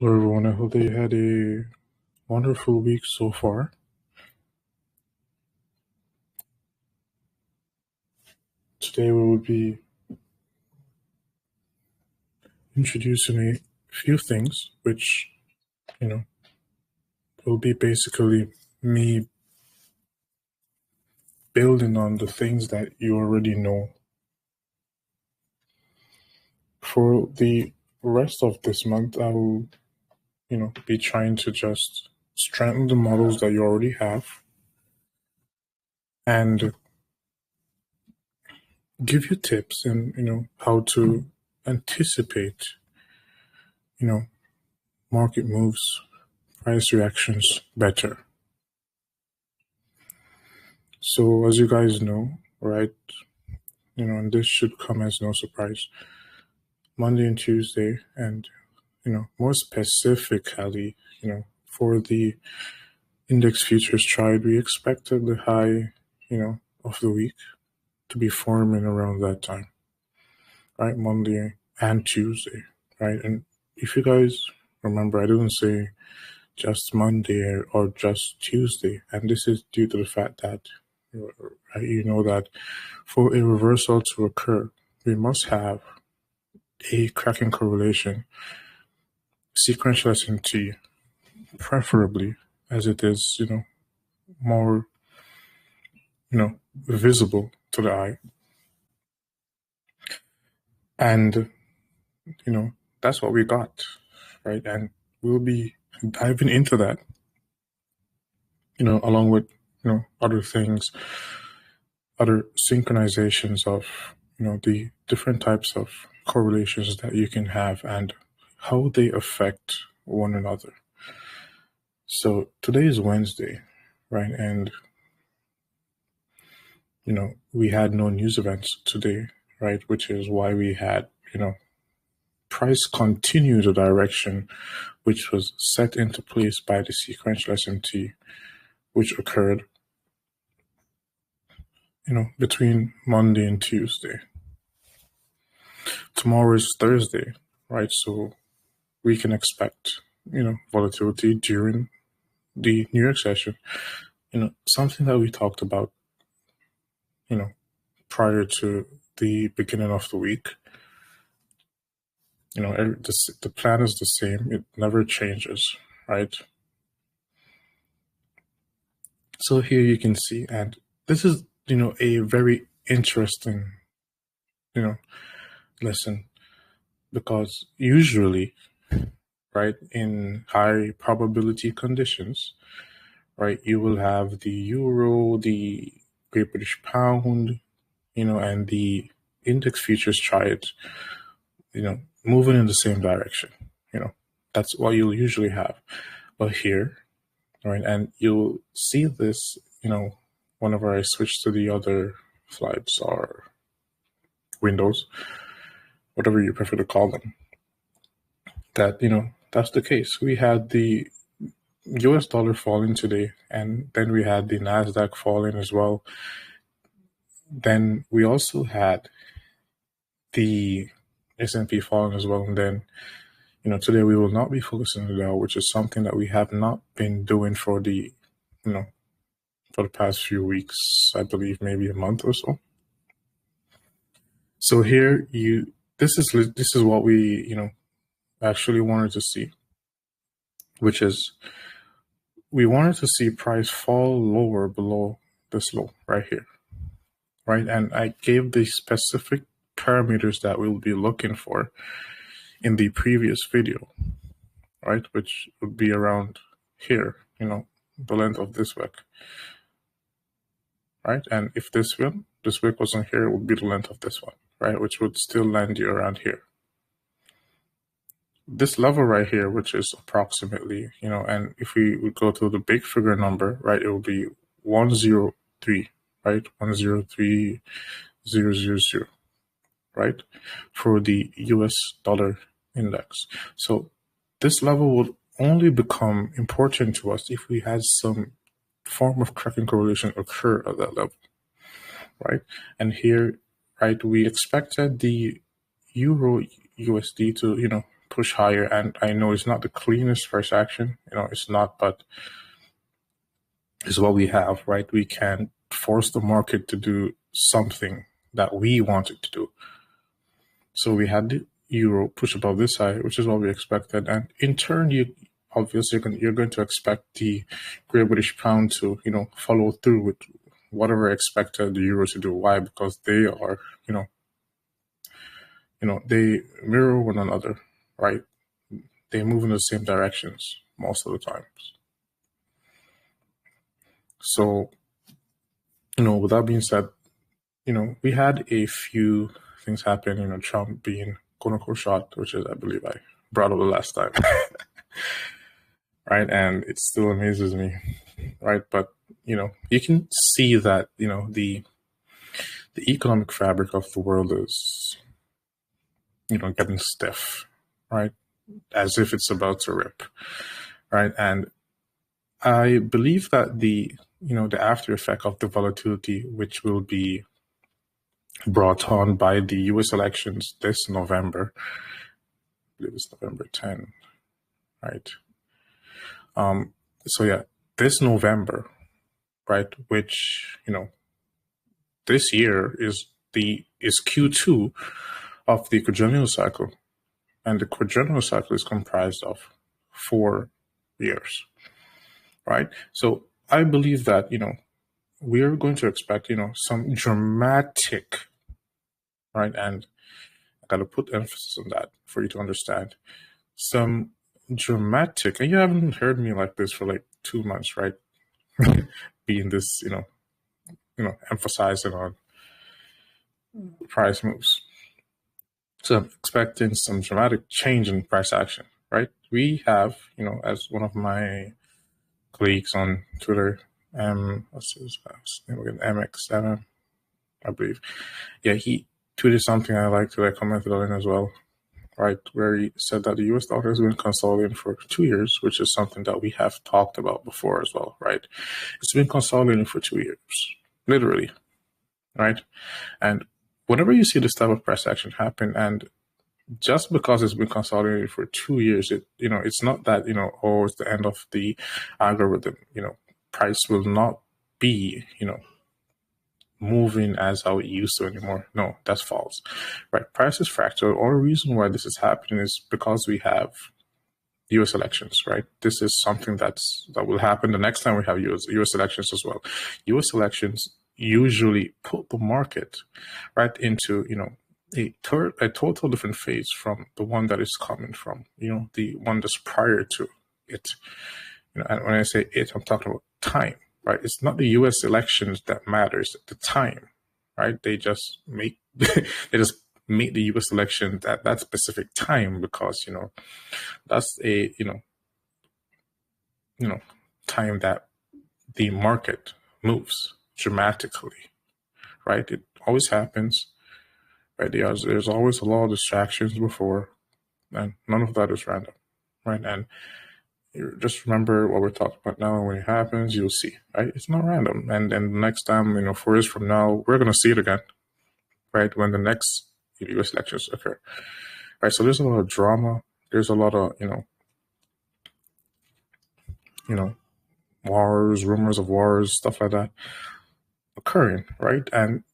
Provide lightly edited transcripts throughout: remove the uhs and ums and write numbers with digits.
Hello, everyone. I hope that you had a wonderful week so far. Today, we will be introducing a few things, which, you know, will be basically me building on the things that you already know. For the rest of this month, I will, be trying to just strengthen the models that you already have and give you tips and, how to anticipate, you know, market moves, price reactions better. So, as you guys know, right, and this should come as no surprise, Monday and Tuesday, and, more specifically, for the index futures trade, we expected the high, of the week to be forming around that time, right? Monday and Tuesday, right? And if you guys remember, I didn't say just Monday or just Tuesday, and this is due to the fact that you know that for a reversal to occur, we must have a cracking correlation, sequential SMT, preferably as it is, more, visible to the eye. And, that's what we got, right? And we'll be diving into that, along with, other things, other synchronizations of, the different types of correlations that you can have and how they affect one another. So today is Wednesday, right? And, we had no news events today, right? Which is why we had, price continue the direction which was set into place by the sequential SMT, which occurred, between Monday and Tuesday. Tomorrow is Thursday, right? So we can expect, volatility during the New York session. Something that we talked about, prior to the beginning of the week. The plan is the same. It never changes, right? So here you can see, and this is, a very interesting, lesson, because usually, right, in high probability conditions, right, you will have the euro, the Great British Pound, and the index futures chart, moving in the same direction. That's what you'll usually have. But here, right, and you'll see this, whenever I switch to the other slides or windows, whatever you prefer to call them, that, that's the case. We had the US dollar falling today, and then we had the NASDAQ falling as well. Then we also had the S&P falling as well. And then, today we will not be focusing on the Dow, which is something that we have not been doing for the, for the past few weeks, I believe maybe a month or so. So here this is what we, actually wanted to see, which is we wanted to see price fall lower below this low right here, right? And I gave the specific parameters that we'll be looking for in the previous video, right? Which would be around here, the length of this wick, right? And if this wick wasn't here, it would be the length of this one, right? Which would still land you around here. This level right here, which is approximately, and if we would go to the big figure number, right, it will be 103, right? 103,000, right? For the US dollar index. So this level would only become important to us if we had some form of cracking correlation occur at that level, right? And here, right, we expected the Euro USD to, push higher. And I know it's not the cleanest price action, it's not, but it's what we have, right? We can force the market to do something that we want it to do. So we had the euro push above this high, which is what we expected. And in turn, you're going to expect the Great British Pound to, follow through with whatever expected the euro to do. Why? Because they are, they mirror one another, right? They move in the same directions most of the times. So, with that being said, we had a few things happen, Trump being quote unquote shot, which is, I believe I brought up the last time. Right. And it still amazes me. Right. But, you can see that, the economic fabric of the world is, getting stiff, right? As if it's about to rip. Right. And I believe that the after effect of the volatility, which will be brought on by the US elections this November, I believe it's November 10, right? So yeah, this November, right, which, this year is Q2 of the quadrennial cycle. And the quadrennial cycle is comprised of 4 years, right? So I believe that, we are going to expect, some dramatic, right? And I got to put emphasis on that for you to understand. Some dramatic, and you haven't heard me like this for like 2 months, right? Being this, emphasizing on price moves. So I'm expecting some dramatic change in price action, right? We have, as one of my colleagues on Twitter, what's his name again? MX7, I believe. Yeah, he tweeted something I liked that I commented on as well, right? Where he said that the US dollar has been consolidating for 2 years, which is something that we have talked about before as well, right? It's been consolidating for 2 years, literally, right? And whenever you see this type of price action happen, and just because it's been consolidated for 2 years, it's not that, oh, it's the end of the algorithm, price will not be, moving as how it used to anymore. No, that's false, right? Price is fractal. Or reason why this is happening is because we have U.S. elections, right? This is something that will happen the next time we have U.S. elections as well. U.S. elections usually put the market right into, a total different phase from the one that is coming from, the one that's prior to it. And when I say it, I'm talking about time, right? It's not the U.S. elections that matters, the time, right? They just make the U.S. election at that specific time because, that's a, time that the market moves dramatically, right? It always happens, right? There's always a lot of distractions before, and none of that is random, right? And just remember what we're talking about now. When it happens, you'll see, right? It's not random. And the next time, 4 years from now, we're going to see it again, right? When the next U.S. elections occur, right? So there's a lot of drama. There's a lot of, wars, rumors of wars, stuff like that occurring, right? And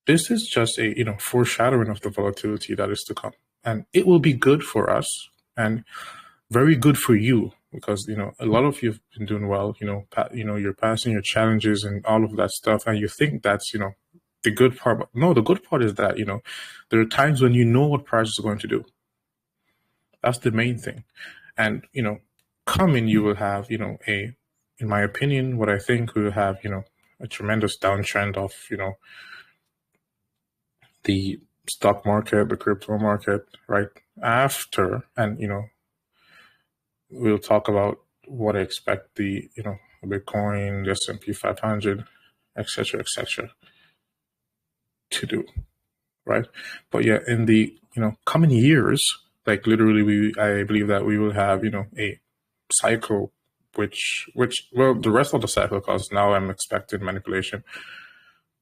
this is just a, foreshadowing of the volatility that is to come. And it will be good for us and very good for you because, a lot of you have been doing well, you're passing your challenges and all of that stuff. And you think that's, the good part. But no, the good part is that, there are times when you know what price is going to do. That's the main thing. And, coming, you will have, in my opinion, what I think we will have, a tremendous downtrend of, the stock market, the crypto market, right after, and, we'll talk about what I expect the, Bitcoin, the S&P 500, etc., to do, right? But yeah, in the, coming years, like literally, I believe that we will have, a cycle, which, well, the rest of the cycle, because now I'm expecting manipulation,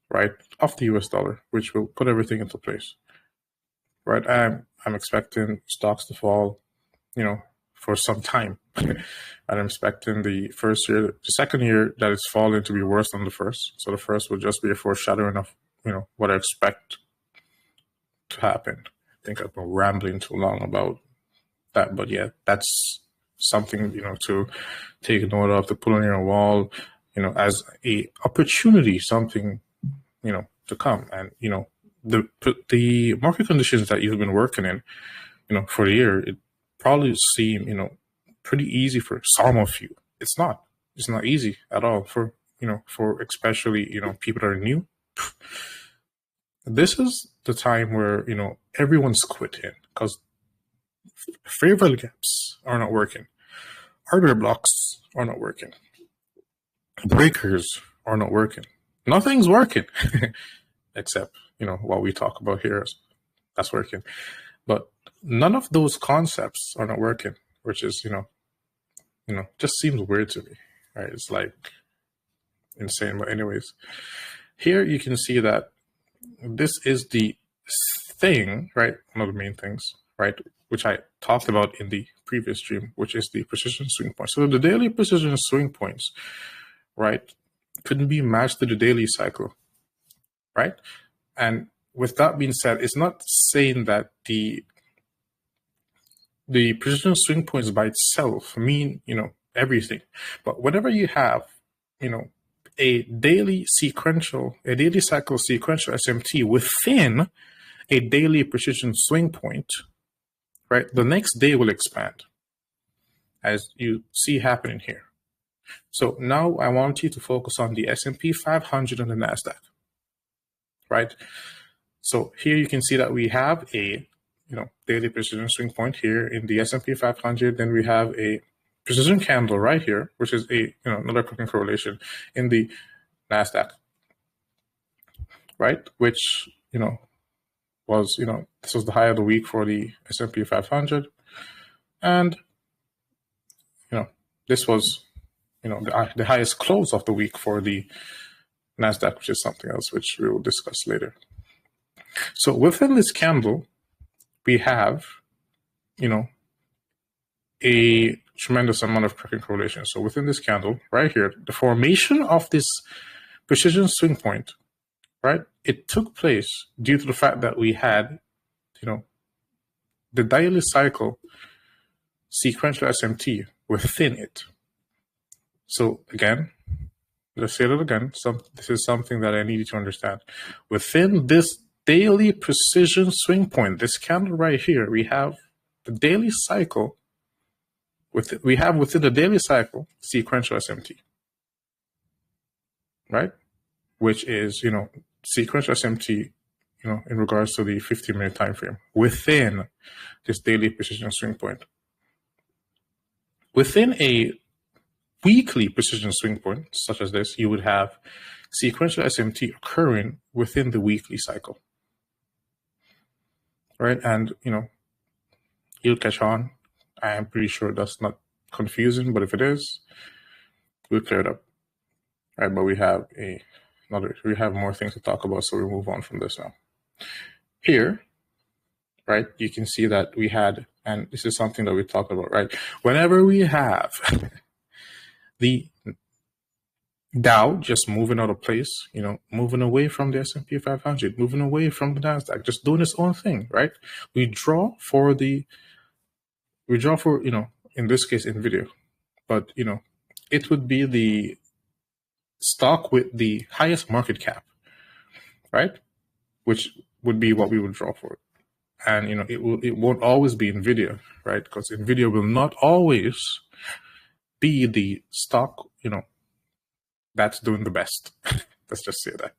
right, of the US dollar, which will put everything into place, right? I'm expecting stocks to fall, for some time. And I'm expecting the second year that it's falling to be worse than the first. So the first will just be a foreshadowing of, what I expect to happen. I think I've been rambling too long about that, but yeah, that's something, to take note of, to put on your wall, as a opportunity, something, to come. And, the market conditions that you've been working in, for the year, it probably seem, pretty easy for some of you. It's not. It's not easy at all for especially, people that are new. This is the time where, everyone's quitting because favorable gaps are not working. Order blocks are not working. Breakers are not working. Nothing's working except, what we talk about here. That's working. But none of those concepts are not working, which is, just seems weird to me, right? It's like insane. But anyways, here you can see that this is the thing, right? One of the main things, right? Which I talked about in the previous stream, which is the precision swing point. So the daily precision swing points, right, couldn't be matched to the daily cycle, right? And with that being said, it's not saying that the precision swing points by itself mean, everything. But whenever you have, a daily cycle sequential SMT within a daily precision swing point, right, the next day will expand, as you see happening here. So now I want you to focus on the S&P 500 and the NASDAQ, right? So here you can see that we have a, daily precision swing point here in the S&P 500. Then we have a precision candle right here, which is a, another cooking correlation in the NASDAQ, right? Which, was, this was the high of the week for the S&P 500. And, this was, the highest close of the week for the NASDAQ, which is something else, which we will discuss later. So within this candle, we have, a tremendous amount of cracking correlation. So within this candle right here, the formation of this precision swing point, right, it took place due to the fact that we had, the daily cycle sequential SMT within it. So again, let's say that again. This is something that I need you to understand. Within this daily precision swing point, this candle right here, we have the daily cycle. Within the daily cycle sequential SMT, right? Which is, sequential SMT, in regards to the 15-minute time frame within this daily precision swing point. Within a weekly precision swing point, such as this, you would have sequential SMT occurring within the weekly cycle, right? And, you'll catch on. I am pretty sure that's not confusing, but if it is, we'll clear it up. All right, but we have more things to talk about, so we'll move on from this now. Here, right, you can see that we had, and this is something that we talked about, right? Whenever we have the Dow just moving out of place, moving away from the S&P 500, moving away from the NASDAQ, just doing its own thing, right? We draw for, in this case, NVIDIA, but, it would be the stock with the highest market cap, right? Which would be what we would draw for. And, it won't always be NVIDIA, right? Because NVIDIA will not always be the stock, that's doing the best. Let's just say that.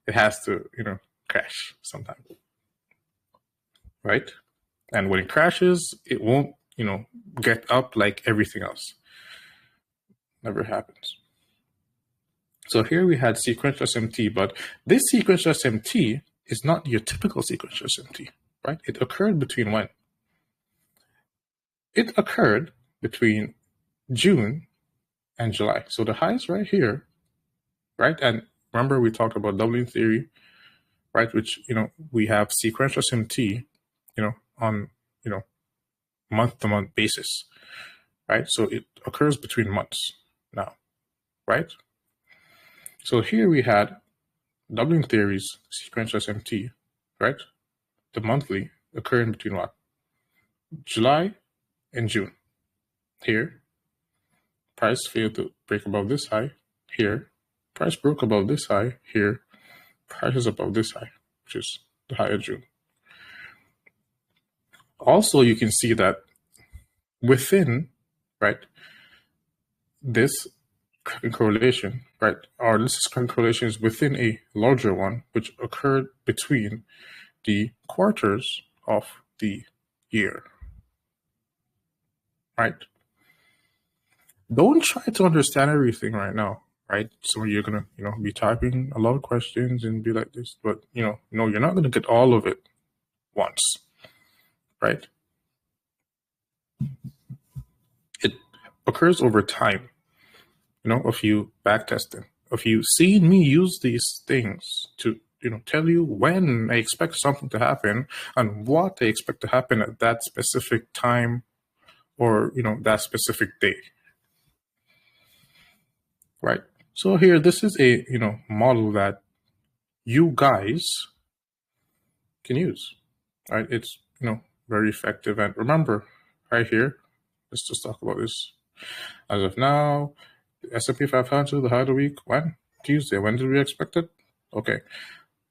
It has to, crash sometime, right? And when it crashes, it won't, get up like everything else. Never happens. So here we had sequential SMT, but this sequential SMT is not your typical sequential SMT, right? It occurred between when? It occurred between June and July. So the highs right here, right? And remember we talked about doubling theory, right? Which, we have sequential SMT, on, month-to-month basis, right? So it occurs between months now, right? So here we had doubling theories, sequential SMT, right? The monthly occurring between what? July and June. Here, price failed to break above this high. Here, price broke above this high. Here, price is above this high, which is the high of June. Also, you can see that within, right, this correlation, right, or this correlation is within a larger one, which occurred between the quarters of the year, right? Don't try to understand everything right now, right? So you're gonna, be typing a lot of questions and be like this, but no, you're not gonna get all of it once, right? It occurs over time, of you back testing, of you seeing me use these things to, tell you when I expect something to happen and what I expect to happen at that specific time or, that specific day. Right. So here, this is a, model that you guys can use, right? It's, very effective. And remember, right here, let's just talk about this. As of now, the S&P 500, the high of the week, when? Tuesday. When did we expect it? Okay.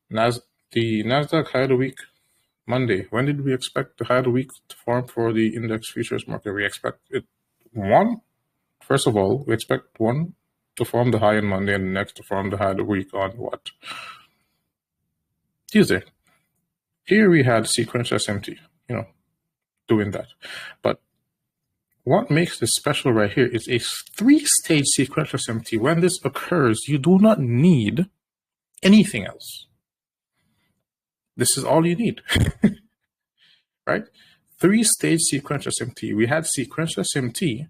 The NASDAQ high of the week, Monday. When did we expect the high of the week to form for the index futures market? We expect it first of all, we expect one to form the high on Monday and the next to form the high of the week on what? Tuesday. Here we had sequential SMT, doing that. But what makes this special right here is a 3-stage sequential SMT. When this occurs, you do not need anything else. This is all you need, right? 3-stage sequential SMT. We had sequential SMT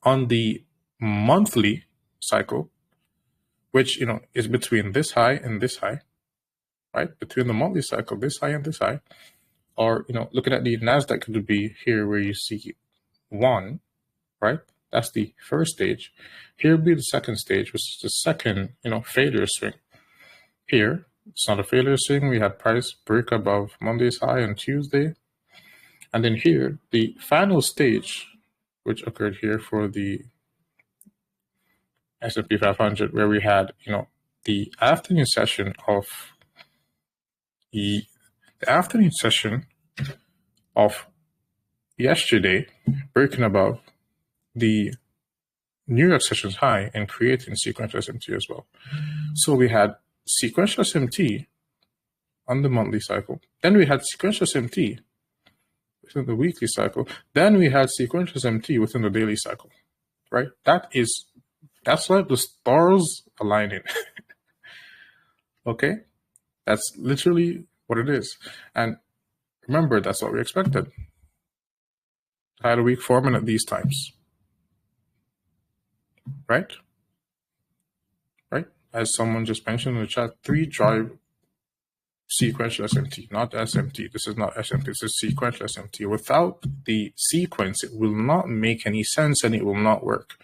on the monthly cycle, which, is between this high and this high, right? Between the monthly cycle, this high and this high. Or, looking at the NASDAQ, it would be here where you see 1, right? That's the first stage. Here would be the second stage, which is the second, failure swing. Here, it's not a failure swing. We had price break above Monday's high on Tuesday. And then here, the final stage, which occurred here for the S&P 500, where we had, the afternoon session of yesterday, breaking above the New York session's high and creating sequential SMT as well. So we had sequential SMT on the monthly cycle. Then we had sequential SMT within the weekly cycle. Then we had sequential SMT within the daily cycle, right? That's like the stars aligning. Okay? That's literally what it is. And remember, that's what we expected. I had a week forming at these times. Right? Right? As someone just mentioned in the chat, 3 drive sequential SMT, not SMT. This is not SMT, this is sequential SMT. Without the sequence, it will not make any sense and it will not work.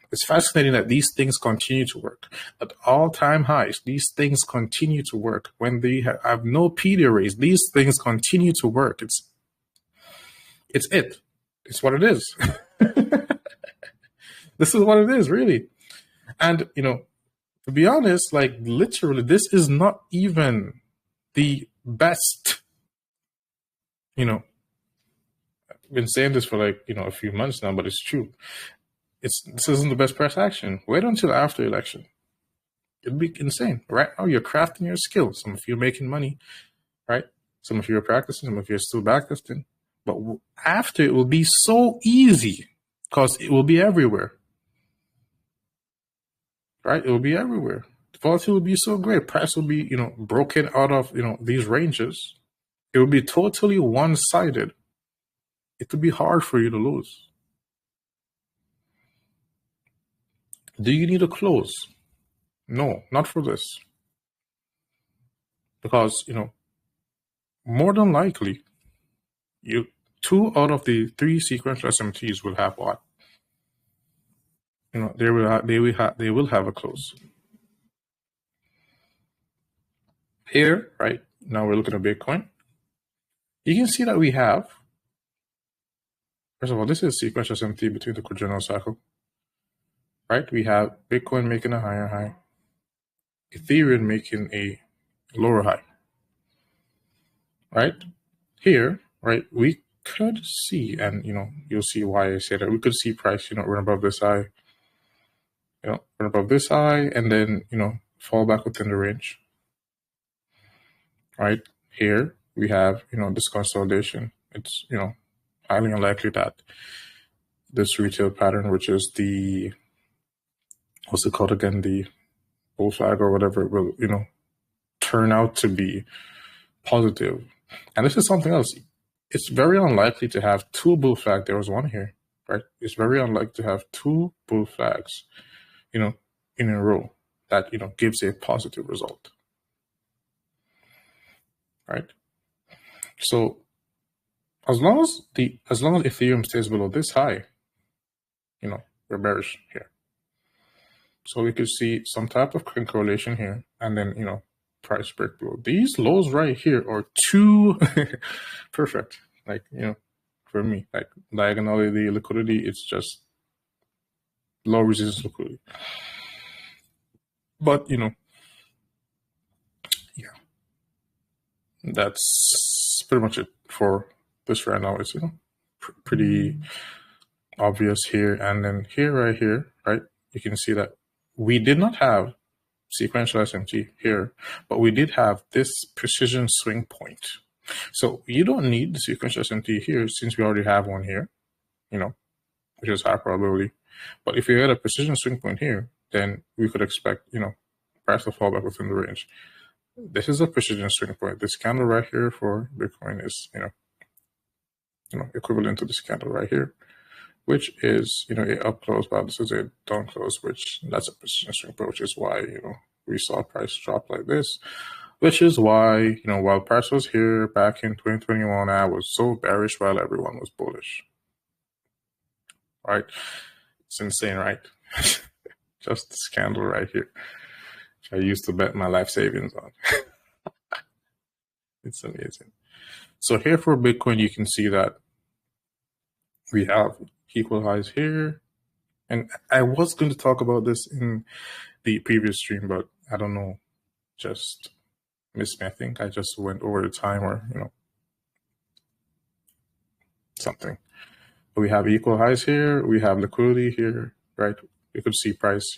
It's fascinating that these things continue to work. At all-time highs, these things continue to work. When they have no P arrays, these things continue to work. It's what it is. This is what it is, really. And, to be honest, like literally, this is not even the best, I've been saying this for like, a few months now, but it's true. This isn't the best price action. Wait until after election. It'd be insane. Right now, you're crafting your skills. Some of you are making money, right? Some of you are practicing. Some of you are still backtesting. But after, it will be so easy because it will be everywhere. Right? It will be everywhere. The volatility will be so great. Price will be, broken out of, these ranges. It will be totally one-sided. It will be hard for you to lose. Do you need a close? No, not for this. Because, more than likely, you 2 out of the 3 sequential SMTs will have what? They will have a close. Here, right now we're looking at Bitcoin. You can see that we have, first of all, this is sequential SMT between the quadrennial cycle, right? We have Bitcoin making a higher high, Ethereum making a lower high, right? Here, right, we could see, and you'll see why I say that, we could see price, run above this high, run above this high, and then, fall back within the range, right? Here we have, this consolidation. It's, highly unlikely that this retail pattern, which is the, what's it called again, the bull flag or whatever, will, turn out to be positive. And this is something else. It's very unlikely to have 2 bull flags. There was one here, right? It's very unlikely to have 2 bull flags, in a row that, gives a positive result, right? So as long as Ethereum stays below this high, we're bearish here. So we could see some type of correlation here, and then, price break below. These lows right here are too perfect. Like, for me, like diagonally liquidity, it's just low resistance liquidity. But, yeah, that's pretty much it for this right now. It's, pretty obvious here. And then here, right, you can see that we did not have sequential SMT here, but we did have this precision swing point. So you don't need the sequential SMT here since we already have one here, which is high probability. But if you had a precision swing point here, then we could expect, price to fall back within the range. This is a precision swing point. This candle right here for Bitcoin is, equivalent to this candle right here, which is, a up close, but this is a down close, which that's a precision swing point, which is why, we saw price drop like this, which is why, while price was here back in 2021, I was so bearish while everyone was bullish, right? It's insane, right? Just this candle right here, which I used to bet my life savings on. It's amazing. So here for Bitcoin, you can see that we have equal highs here. And I was going to talk about this in the previous stream, but I don't know, just missed me. I think I just went over the time or, something. But we have equal highs here. We have liquidity here, right? We could see price,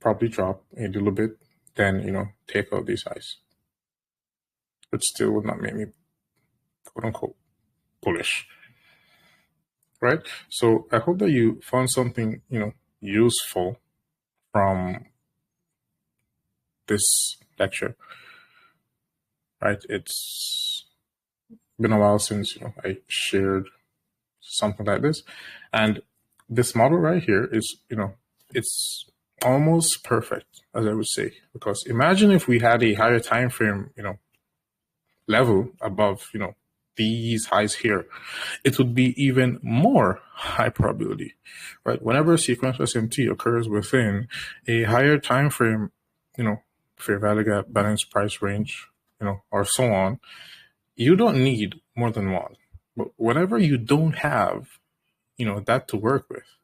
probably drop a little bit, then, take out these highs. But still would not make me, quote unquote, bullish, right? So I hope that you found something, useful from this lecture, right? It's been a while since, I shared something like this. And this model right here is, it's almost perfect, as I would say, because imagine if we had a higher time frame, level above, these highs here, it would be even more high probability, right? Whenever a sequential SMT occurs within a higher time frame, fair value gap, balanced price range, or so on, you don't need more than one. But whenever you don't have, that to work with,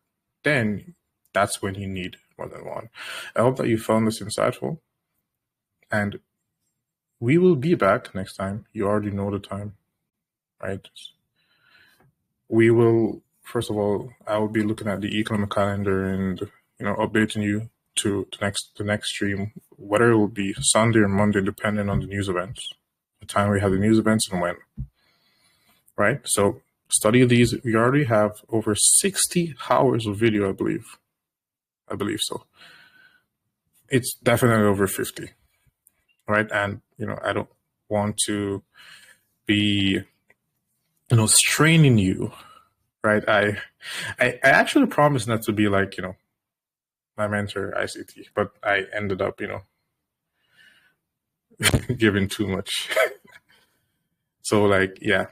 then that's when you need more than one. I hope that you found this insightful, and we will be back next time. You already know the time, right? We will, first of all, I will be looking at the economic calendar and, updating you to the next stream, whether it will be Sunday or Monday, depending on the news events, the time we have the news events and when, right? So study these. We already have over 60 hours of video, I believe so. It's definitely over 50, right? And, I don't want to be, straining you, right? I actually promised not to be like, my mentor, ICT, but I ended up, giving too much. So like, yeah,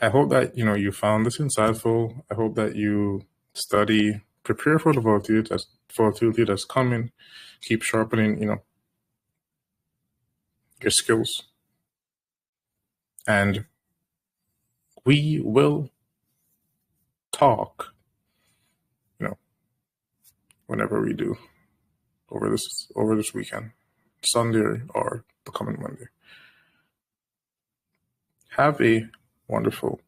I hope that, you found this insightful. I hope that you study, prepare for the volatility that's coming, keep sharpening, your skills. And we will talk, you know, whenever we do over this weekend, Sunday or the coming Monday. Have a wonderful